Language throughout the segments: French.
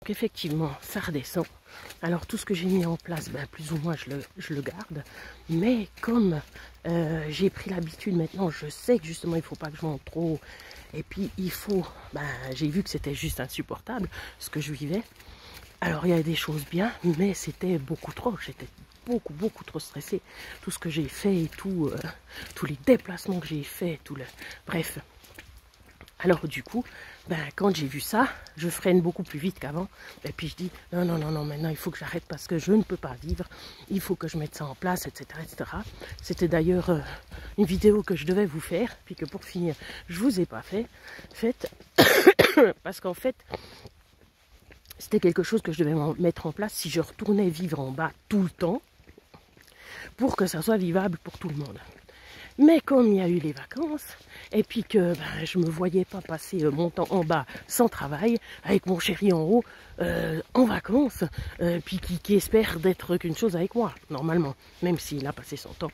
Effectivement, ça redescend. Alors tout ce que j'ai mis en place, ben, plus ou moins je le garde. Mais comme j'ai pris l'habitude maintenant, je sais que justement il ne faut pas que je monte trop. Et puis il faut, ben, j'ai vu que c'était juste insupportable ce que je vivais. Alors il y avait des choses bien, mais c'était beaucoup trop. J'étais beaucoup trop stressée. Tout ce que j'ai fait et tout, tous les déplacements que j'ai fait, bref. Alors du coup, ben, quand j'ai vu ça, je freine beaucoup plus vite qu'avant. Et puis je dis, non, maintenant il faut que j'arrête parce que je ne peux pas vivre. Il faut que je mette ça en place, etc. C'était d'ailleurs une vidéo que je devais vous faire. Puis que pour finir, je ne vous ai pas faite. Parce qu'en fait, c'était quelque chose que je devais mettre en place si je retournais vivre en bas tout le temps. Pour que ça soit vivable pour tout le monde. Mais comme il y a eu les vacances, et puis que ben, je ne me voyais pas passer mon temps en bas sans travail, avec mon chéri en haut, en vacances, puis qui espère d'être qu'une chose avec moi, normalement. Même s'il a passé son temps,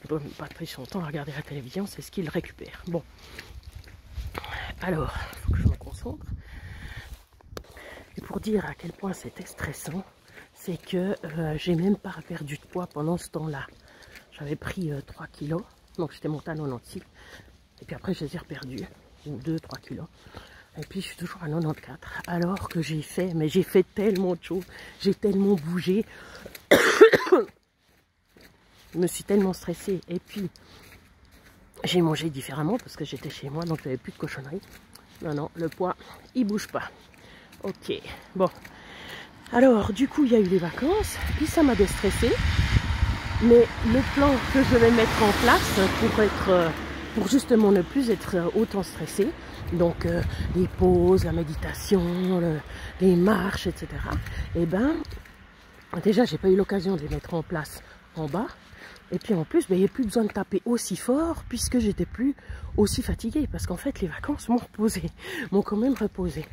pas passé son temps à regarder la télévision, c'est ce qu'il récupère. Bon. Alors, il faut que je me concentre. Et pour dire à quel point c'était stressant, c'est que j'ai même pas perdu de poids pendant ce temps-là. J'avais pris 3 kilos. Donc j'étais montée à 96 et puis après je les ai reperdus, 2-3 kilos. Et puis je suis toujours à 94 alors que j'ai fait tellement de choses, j'ai tellement bougé, je me suis tellement stressée et puis j'ai mangé différemment parce que j'étais chez moi donc il n'y avait plus de cochonneries. Non, le poids il bouge pas. Ok, bon. Alors du coup il y a eu les vacances, puis ça m'a déstressée. Mais le plan que je vais mettre en place pour justement ne plus être autant stressé, donc les pauses, la méditation, les marches, etc. Et ben, déjà j'ai pas eu l'occasion de les mettre en place en bas. Et puis en plus, ben, il n'y a plus besoin de taper aussi fort puisque j'étais plus aussi fatiguée. Parce qu'en fait, les vacances m'ont quand même reposé.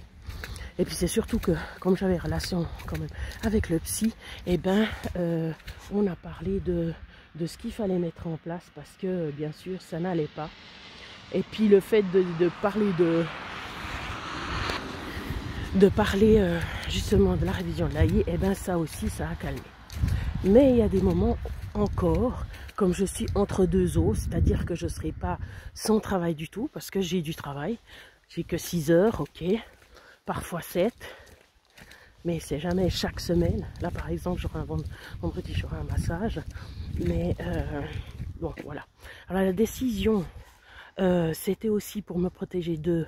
Et puis c'est surtout que, comme j'avais relation quand même avec le psy, eh ben, on a parlé de ce qu'il fallait mettre en place parce que, bien sûr, ça n'allait pas. Et puis le fait de parler justement de la révision de l'AI, eh ben, ça aussi, ça a calmé. Mais il y a des moments encore, comme je suis entre deux eaux, c'est-à-dire que je ne serai pas sans travail du tout, parce que j'ai du travail. J'ai que 6 heures, ok. Parfois 7, mais c'est jamais chaque semaine. Là par exemple, vendredi j'aurai un massage, mais bon voilà. Alors la décision, c'était aussi pour me protéger de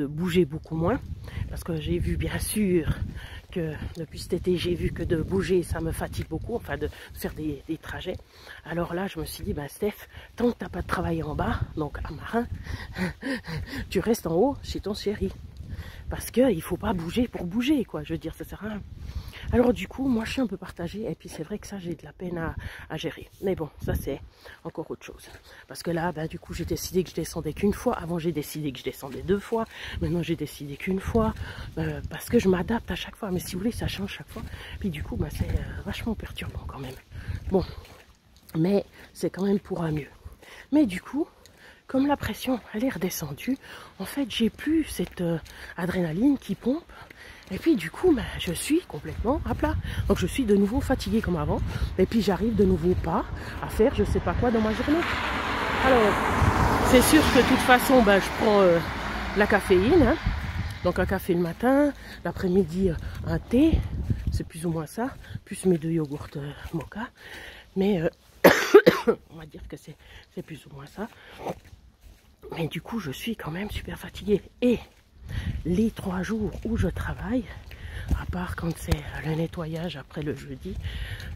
bouger beaucoup moins, parce que j'ai vu bien sûr que depuis cet été, j'ai vu que de bouger ça me fatigue beaucoup, enfin de faire des trajets. Alors là je me suis dit, ben Steph, tant que tu n'as pas de travail en bas, donc à Marin, tu restes en haut chez ton chéri. Parce qu'il ne faut pas bouger pour bouger, quoi. Je veux dire, ça sert à rien. Alors du coup, moi je suis un peu partagée. Et puis c'est vrai que ça, j'ai de la peine à gérer. Mais bon, ça c'est encore autre chose. Parce que là, bah, du coup, j'ai décidé que je descendais qu'une fois. Avant, j'ai décidé que je descendais 2 fois. Maintenant, j'ai décidé qu'une fois. Parce que je m'adapte à chaque fois. Mais si vous voulez, ça change chaque fois. Puis du coup, bah, c'est vachement perturbant quand même. Bon, mais c'est quand même pour un mieux. Mais du coup... Comme la pression, elle est redescendue, en fait, j'ai plus cette adrénaline qui pompe. Et puis, du coup, ben, je suis complètement à plat. Donc, je suis de nouveau fatiguée comme avant. Et puis, j'arrive de nouveau pas à faire je sais pas quoi dans ma journée. Alors, c'est sûr que de toute façon, ben, je prends la caféine. Hein. Donc, un café le matin, l'après-midi, un thé. C'est plus ou moins ça. Plus mes 2 yogourts mocha. Mais on va dire que c'est plus ou moins ça. Mais du coup, je suis quand même super fatiguée. Et les 3 jours où je travaille, à part quand c'est le nettoyage après le jeudi,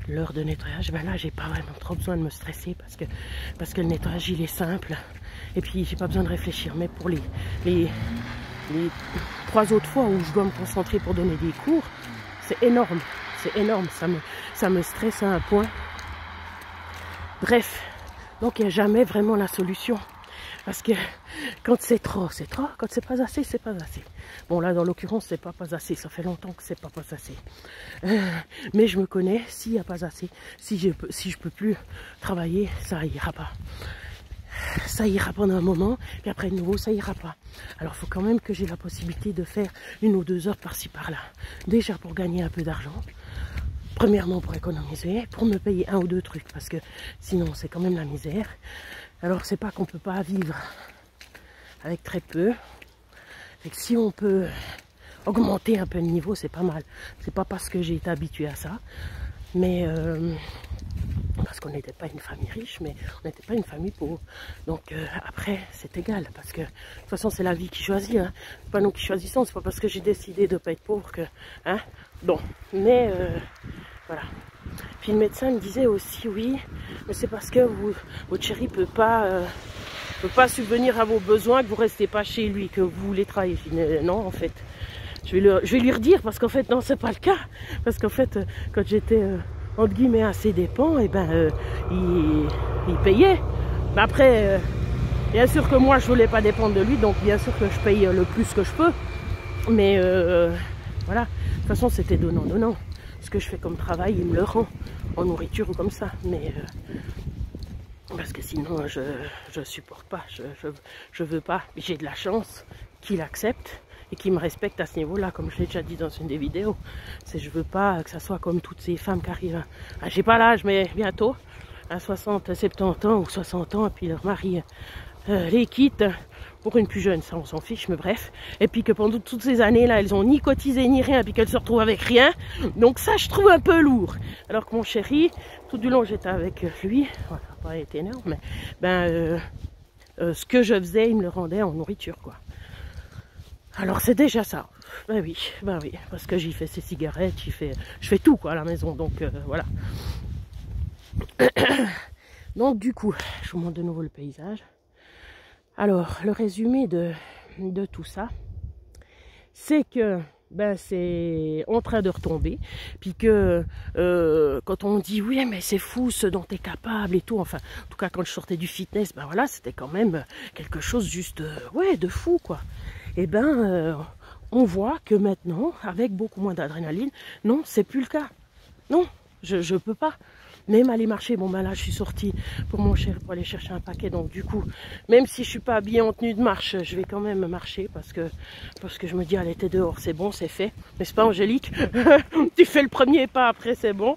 l'heure de nettoyage, ben là, j'ai pas vraiment trop besoin de me stresser parce que le nettoyage, il est simple. Et puis, j'ai pas besoin de réfléchir. Mais pour les 3 autres fois où je dois me concentrer pour donner des cours, c'est énorme. C'est énorme. Ça me stresse à un point. Bref, donc il n'y a jamais vraiment la solution. Parce que quand c'est trop, c'est trop. Quand c'est pas assez, c'est pas assez. Bon, là, dans l'occurrence, c'est pas assez. Ça fait longtemps que c'est pas assez. Mais je me connais, s'il n'y a pas assez, si je peux plus travailler, ça ira pas. ça ira pendant un moment, puis après de nouveau ça ira pas. Alors il faut quand même que j'ai la possibilité de faire 1 ou 2 heures par-ci par-là. Déjà pour gagner un peu d'argent, premièrement pour économiser, pour me payer 1 ou 2 trucs, parce que sinon c'est quand même la misère. Alors c'est pas qu'on peut pas vivre avec très peu, et que si on peut augmenter un peu le niveau, c'est pas mal. C'est pas parce que j'ai été habituée à ça, mais parce qu'on n'était pas une famille riche, mais on n'était pas une famille pauvre. Donc après, c'est égal, parce que de toute façon, c'est la vie qui choisit. Hein. C'est pas nous qui choisissons, c'est pas parce que j'ai décidé de ne pas être pauvre que... Hein. Bon, mais voilà. Puis le médecin me disait aussi, oui, mais c'est parce que votre chéri peut pas subvenir à vos besoins, que vous restez pas chez lui, que vous voulez travailler. Je dis, non, en fait, je vais lui redire, parce qu'en fait, non, c'est pas le cas. Parce qu'en fait, quand j'étais... entre guillemets à ses dépens, et il payait. Mais après, bien sûr que moi je voulais pas dépendre de lui, donc bien sûr que je paye le plus que je peux. Mais voilà, de toute façon c'était donnant. Ce que je fais comme travail, il me le rend en nourriture ou comme ça. Mais parce que sinon je supporte pas, je veux pas. J'ai de la chance qu'il accepte et qui me respecte à ce niveau-là, comme je l'ai déjà dit dans une des vidéos. Je veux pas que ça soit comme toutes ces femmes qui arrivent j'ai pas l'âge, mais bientôt, à 60, 70 ans ou 60 ans, et puis leur mari les quitte pour une plus jeune, ça on s'en fiche, mais bref. Et puis que pendant toutes ces années-là, elles ont ni cotisé ni rien, puis qu'elles se retrouvent avec rien. Donc ça, je trouve un peu lourd. Alors que mon chéri, tout du long j'étais avec lui, voilà, ça n'a pas été énorme, mais ce que je faisais, il me le rendait en nourriture, quoi. Alors c'est déjà ça. Ben oui, parce que j'y fais ses cigarettes, je fais tout quoi à la maison, donc voilà. Donc du coup, je vous montre de nouveau le paysage. Alors le résumé de tout ça, c'est que c'est en train de retomber, puis que quand on dit oui mais c'est fou ce dont tu es capable et tout, enfin en tout cas quand je sortais du fitness, voilà, c'était quand même quelque chose juste ouais de fou quoi. Et on voit que maintenant, avec beaucoup moins d'adrénaline, non, c'est plus le cas. Non, je peux pas. Même aller marcher, bon là je suis sortie pour mon chéri pour aller chercher un paquet, donc du coup, même si je suis pas habillée en tenue de marche, je vais quand même marcher parce que je me dis, elle était dehors, c'est bon, c'est fait. N'est-ce pas Angélique? Tu fais le premier pas, après c'est bon.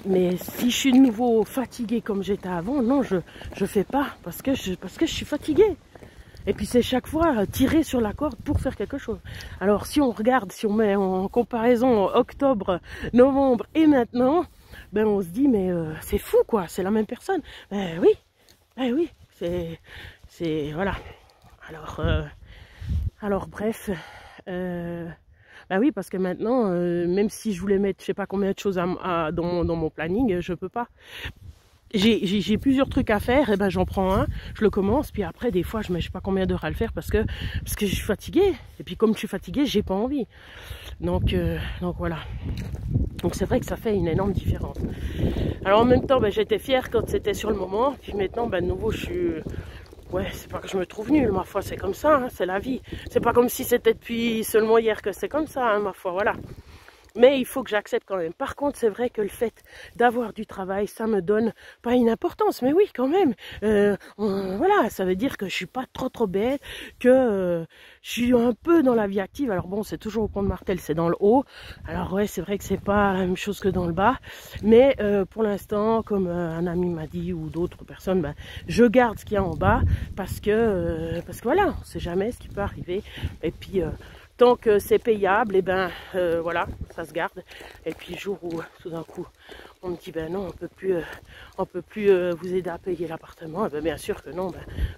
Mais si je suis de nouveau fatiguée comme j'étais avant, non, je fais pas parce que je suis fatiguée. Et puis c'est chaque fois tirer sur la corde pour faire quelque chose. Alors si on regarde, si on met en comparaison octobre, novembre et maintenant, on se dit mais c'est fou quoi, c'est la même personne. Oui, c'est voilà. Alors bref. Oui, parce que maintenant, même si je voulais mettre je sais pas combien de choses dans mon planning, je peux pas. J'ai plusieurs trucs à faire, et j'en prends un, je le commence, puis après des fois je mets je sais pas combien d'heures à le faire parce que je suis fatiguée. Et puis comme je suis fatiguée, j'ai pas envie. Donc voilà. Donc c'est vrai que ça fait une énorme différence. Alors en même temps, j'étais fière quand c'était sur le moment, puis maintenant de nouveau je suis... Ouais, c'est pas que je me trouve nulle, ma foi, c'est comme ça, hein, c'est la vie. C'est pas comme si c'était depuis seulement hier que c'est comme ça, hein, ma foi, voilà. Mais il faut que j'accepte quand même. Par contre, c'est vrai que le fait d'avoir du travail, ça me donne pas une importance, mais oui, quand même. Voilà, ça veut dire que je suis pas trop bête, que je suis un peu dans la vie active. Alors bon, c'est toujours au Pont de Martel, c'est dans le haut. Alors ouais, c'est vrai que c'est pas la même chose que dans le bas. Mais pour l'instant, comme un ami m'a dit ou d'autres personnes, je garde ce qu'il y a en bas parce que voilà, on sait jamais ce qui peut arriver. Et puis... tant que c'est payable, voilà, ça se garde. Et puis le jour où tout d'un coup on me dit non, on peut plus vous aider à payer l'appartement, bien sûr que non,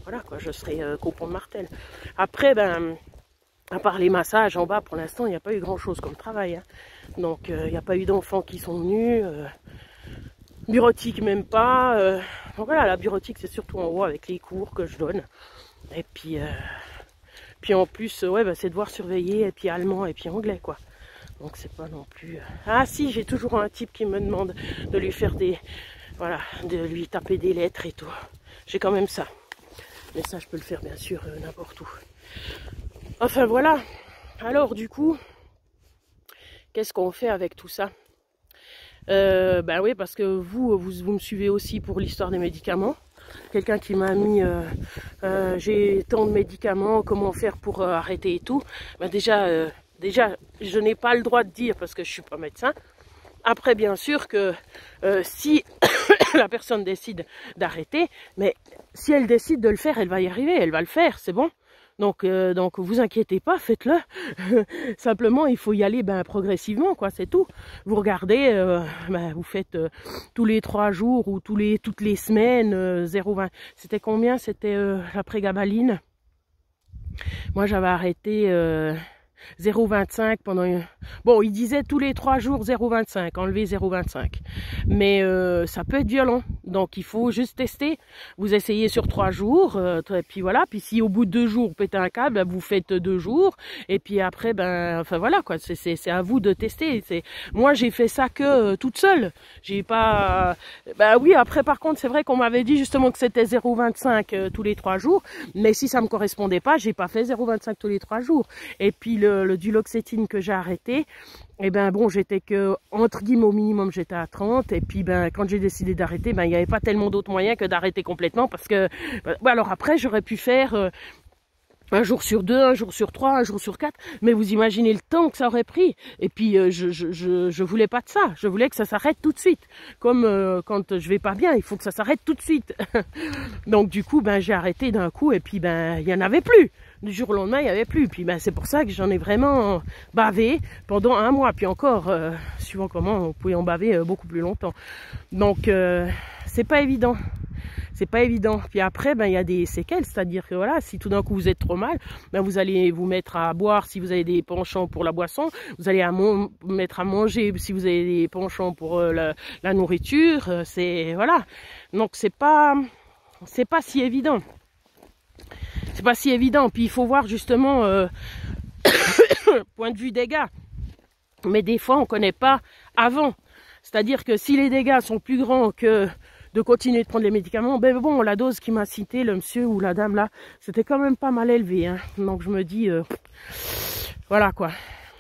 voilà quoi, je serai qu'au Pont de Martel. Après à part les massages en bas, pour l'instant il n'y a pas eu grand chose comme travail, hein. Donc il n'y a pas eu d'enfants qui sont venus, bureautique même pas. Donc voilà, la bureautique c'est surtout en haut avec les cours que je donne. Et puis en plus, c'est devoir surveiller, et puis allemand, et puis anglais, quoi. Donc c'est pas non plus... Ah si, j'ai toujours un type qui me demande de lui faire voilà, de lui taper des lettres et tout. J'ai quand même ça. Mais ça, je peux le faire, bien sûr, n'importe où. Enfin, voilà. Alors, du coup, qu'est-ce qu'on fait avec tout ça? Ben oui, parce que vous me suivez aussi pour l'histoire des médicaments. Quelqu'un qui m'a mis, j'ai tant de médicaments, comment faire pour arrêter et tout. Ben déjà, je n'ai pas le droit de dire parce que je suis pas médecin. Après, bien sûr que si la personne décide d'arrêter, mais si elle décide de le faire, elle va y arriver, elle va le faire, c'est bon. Donc vous inquiétez pas, faites-le. Simplement, il faut y aller progressivement, quoi, c'est tout. Vous regardez, vous faites tous les 3 jours ou toutes les semaines, 0,20. C'était combien? C'était la prégabaline. Moi, j'avais arrêté 0,25 pendant... Bon, il disait tous les 3 jours 0,25, enlever 0,25. Mais ça peut être violent. Donc, il faut juste tester. Vous essayez sur 3 jours. Et puis voilà. Puis si au bout de 2 jours, vous pétez un câble, vous faites 2 jours. Et puis après, enfin voilà, quoi. C'est à vous de tester. Moi, j'ai fait ça que toute seule. J'ai pas... oui, après, par contre, c'est vrai qu'on m'avait dit justement que c'était 0,25 tous les 3 jours. Mais si ça me correspondait pas, j'ai pas fait 0,25 tous les 3 jours. Et puis le duloxétine que j'ai arrêté, et bon, j'étais que, entre guillemets, au minimum, j'étais à 30, et puis quand j'ai décidé d'arrêter, il n'y avait pas tellement d'autres moyens que d'arrêter complètement, parce que, alors après, j'aurais pu faire 1 jour sur 2, 1 jour sur 3, 1 jour sur 4, mais vous imaginez le temps que ça aurait pris. Et puis je voulais pas de ça, je voulais que ça s'arrête tout de suite. Comme quand je vais pas bien, il faut que ça s'arrête tout de suite. Donc du coup, j'ai arrêté d'un coup, et puis il y en avait plus. Du jour au lendemain, il n'y avait plus. Puis c'est pour ça que j'en ai vraiment bavé pendant 1 mois. Puis encore, suivant comment, vous pouvez en baver beaucoup plus longtemps. Donc c'est pas évident. C'est pas évident. Puis après, il y a des séquelles, c'est-à-dire que voilà, si tout d'un coup vous êtes trop mal, vous allez vous mettre à boire si vous avez des penchants pour la boisson, vous allez mettre à manger si vous avez des penchants pour la nourriture. C'est voilà. Donc c'est pas si évident. C'est pas si évident. Puis il faut voir justement point de vue dégâts. Mais des fois, on connaît pas avant. C'est-à-dire que si les dégâts sont plus grands que de continuer de prendre les médicaments, bon, la dose qui m'a cité, le monsieur ou la dame là, c'était quand même pas mal élevé. Hein. Donc je me dis, voilà quoi.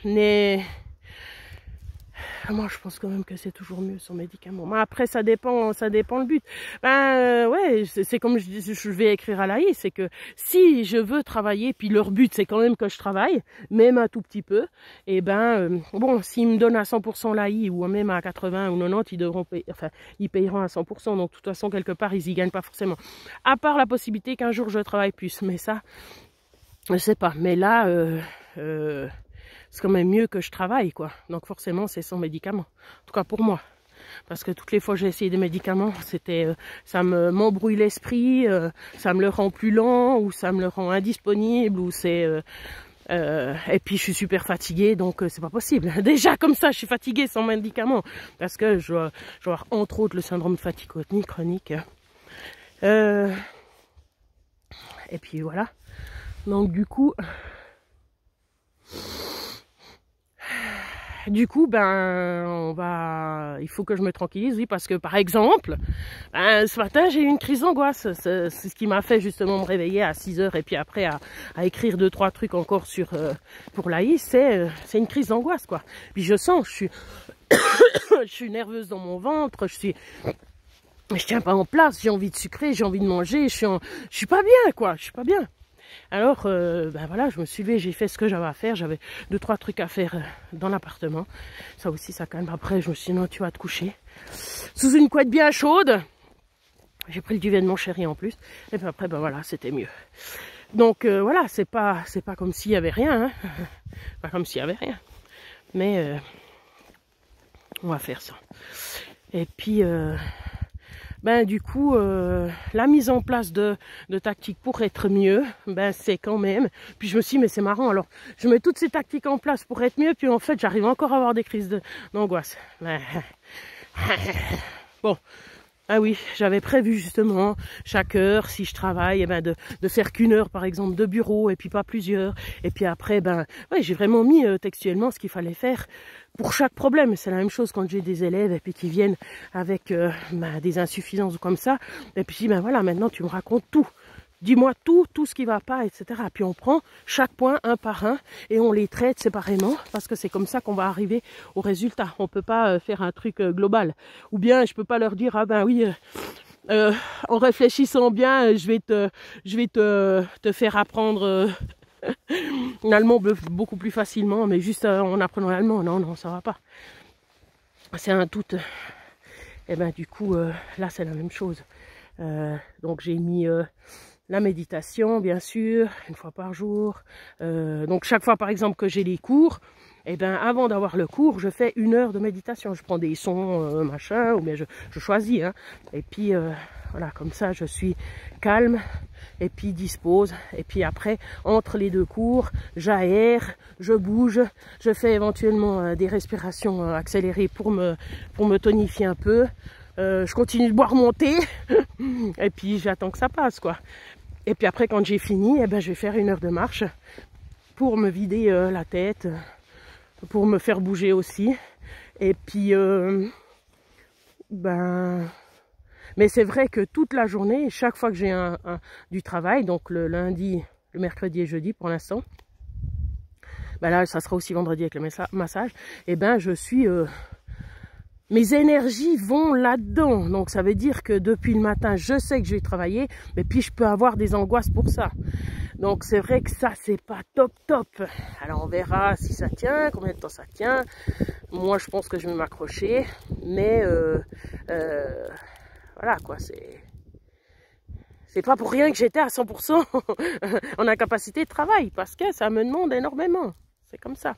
Mais moi je pense quand même que c'est toujours mieux son médicament. Mais après ça dépend le but. Ouais, c'est comme je vais écrire à l'AI, c'est que si je veux travailler, puis leur but c'est quand même que je travaille, même un tout petit peu, et bon, s'ils me donnent à 100% l'AI, ou même à 80 ou 90, ils payeront à 100%, donc de toute façon quelque part ils y gagnent pas forcément. À part la possibilité qu'un jour je travaille plus, mais ça, je sais pas. Mais là, c'est quand même mieux que je travaille, quoi. Donc forcément, c'est sans médicaments. En tout cas pour moi. Parce que toutes les fois que j'ai essayé des médicaments, ça m'embrouille l'esprit, ça me le rend plus lent, ou ça me le rend indisponible, ou et puis je suis super fatiguée, donc c'est pas possible. Déjà comme ça, je suis fatiguée sans médicaments. Parce que je dois avoir entre autres le syndrome de fatigue chronique. Et puis voilà. Donc du coup... il faut que je me tranquillise, oui, parce que par exemple, ce matin j'ai eu une crise d'angoisse. C'est ce qui m'a fait justement me réveiller à 6 h et puis après à écrire 2-3 trucs encore pour l'AI, c'est une crise d'angoisse, quoi. Puis je sens, je suis nerveuse dans mon ventre, je tiens pas en place, j'ai envie de sucrer, j'ai envie de manger, je suis pas bien, quoi, je suis pas bien. Alors, voilà, je me suis levée, j'ai fait ce que j'avais à faire. J'avais 2-3 trucs à faire dans l'appartement. Ça aussi, ça calme. Après, je me suis dit, non, tu vas te coucher sous une couette bien chaude. J'ai pris le duvet de mon chéri en plus. Et puis après, voilà, c'était mieux. Donc, voilà, c'est pas comme s'il y avait rien. Hein. Pas comme s'il y avait rien. Mais, on va faire ça. Et puis... du coup, la mise en place de tactiques pour être mieux, c'est quand même... Puis je me suis dit, mais c'est marrant, alors je mets toutes ces tactiques en place pour être mieux, puis en fait, j'arrive encore à avoir des crises d'angoisse. Bon, ah oui, j'avais prévu justement, chaque heure, si je travaille, de faire qu'1 heure, par exemple, de bureau, et puis pas plusieurs. Et puis après, ouais, j'ai vraiment mis textuellement ce qu'il fallait faire pour chaque problème. C'est la même chose quand j'ai des élèves et puis qui viennent avec des insuffisances ou comme ça. Et puis voilà, maintenant tu me racontes tout. dis-moi tout ce qui va pas, etc. Puis on prend chaque point un par un et on les traite séparément parce que c'est comme ça qu'on va arriver au résultat. On peut pas faire un truc global. Ou bien je peux pas leur dire, ah ben oui, en réfléchissant bien, je vais te faire apprendre l'allemand beaucoup plus facilement, mais juste en apprenant l'allemand. Non, non, ça va pas. C'est un tout. Et ben du coup, là c'est la même chose. Donc j'ai mis la méditation, bien sûr, une fois par jour. Donc chaque fois, par exemple, que j'ai les cours, et ben avant d'avoir le cours, je fais 1 heure de méditation. Je prends des sons, machin, ou bien je choisis. Hein. Et puis voilà, comme ça, je suis calme et puis dispose. Et puis après, entre les 2 cours, j'aère, je bouge, je fais éventuellement des respirations accélérées pour me tonifier un peu. Je continue de boire mon thé et puis j'attends que ça passe, quoi. Et puis après, quand j'ai fini, eh ben, je vais faire 1 heure de marche pour me vider la tête, pour me faire bouger aussi. Et puis, mais c'est vrai que toute la journée, chaque fois que j'ai du travail, donc le lundi, le mercredi et jeudi pour l'instant, ben là, ça sera aussi vendredi avec le massage, et ben je suis... mes énergies vont là-dedans. Donc ça veut dire que depuis le matin, je sais que je vais travailler, mais puis je peux avoir des angoisses pour ça. Donc c'est vrai que ça, c'est pas top. Alors on verra si ça tient, combien de temps ça tient. Moi, je pense que je vais m'accrocher. Mais voilà quoi, c'est pas pour rien que j'étais à 100% en incapacité de travail, parce que ça me demande énormément. C'est comme ça.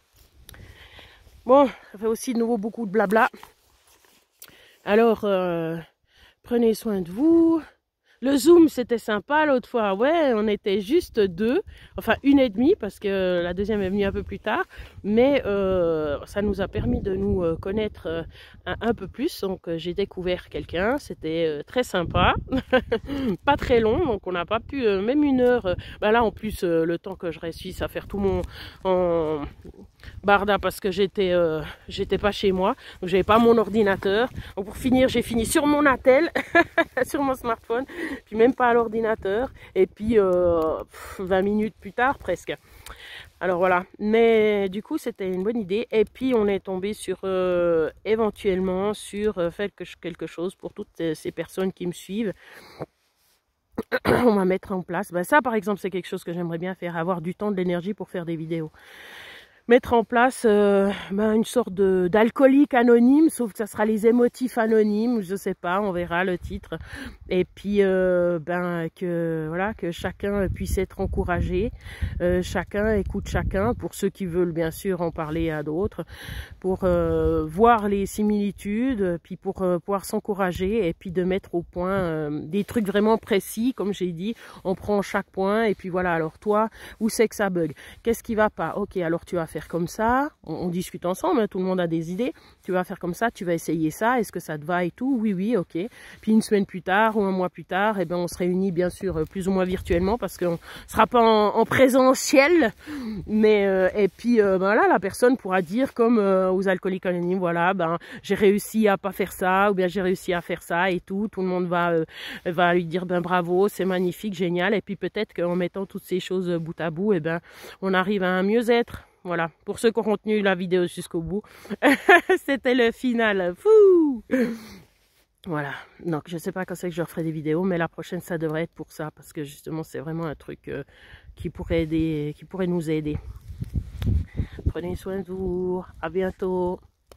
Bon, ça fait aussi de nouveau beaucoup de blabla. Alors, prenez soin de vous. Le Zoom, c'était sympa l'autre fois. Ouais, on était juste 2. Enfin, 1,5 parce que la deuxième est venue un peu plus tard. Mais ça nous a permis de nous connaître un peu plus. Donc, j'ai découvert quelqu'un. C'était très sympa. Pas très long. Donc, on n'a pas pu, même 1 heure. Là, en plus, le temps que je réussisse à faire tout mon... barda parce que j'étais pas chez moi, donc j'avais pas mon ordinateur. Donc pour finir, j'ai fini sur mon attel, sur mon smartphone, puis même pas à l'ordinateur. Et puis 20 minutes plus tard presque. Alors voilà, mais du coup c'était une bonne idée. Et puis on est tombé sur éventuellement sur faire quelque chose pour toutes ces personnes qui me suivent. On va mettre en place. Ça par exemple c'est quelque chose que j'aimerais bien faire, avoir du temps, de l'énergie pour faire des vidéos. Mettre en place une sorte d'alcoolique anonyme, sauf que ça sera les émotifs anonymes, je sais pas, on verra le titre. Et puis que chacun puisse être encouragé, chacun écoute chacun, pour ceux qui veulent bien sûr en parler à d'autres, pour voir les similitudes, puis pour pouvoir s'encourager et puis de mettre au point des trucs vraiment précis, comme j'ai dit, on prend chaque point et puis voilà, alors toi, où c'est que ça bug? Qu'est-ce qui va pas? Ok, alors tu vas faire comme ça, on discute ensemble, hein, tout le monde a des idées, tu vas faire comme ça, tu vas essayer ça, est-ce que ça te va et tout? Oui, ok. Puis 1 semaine plus tard ou 1 mois plus tard, eh ben, on se réunit bien sûr plus ou moins virtuellement parce qu'on ne sera pas en présentiel, mais et puis voilà, la personne pourra dire comme aux alcooliques anonymes, voilà, j'ai réussi à pas faire ça, ou bien j'ai réussi à faire ça et tout le monde va lui dire bravo, c'est magnifique, génial, et puis peut-être qu'en mettant toutes ces choses bout à bout, on arrive à un mieux-être. Voilà, pour ceux qui ont retenu la vidéo jusqu'au bout, c'était le final. Fou! Voilà, donc je sais pas quand c'est que je referai des vidéos, mais la prochaine ça devrait être pour ça, parce que justement c'est vraiment un truc qui pourrait nous aider. Prenez soin de vous, à bientôt.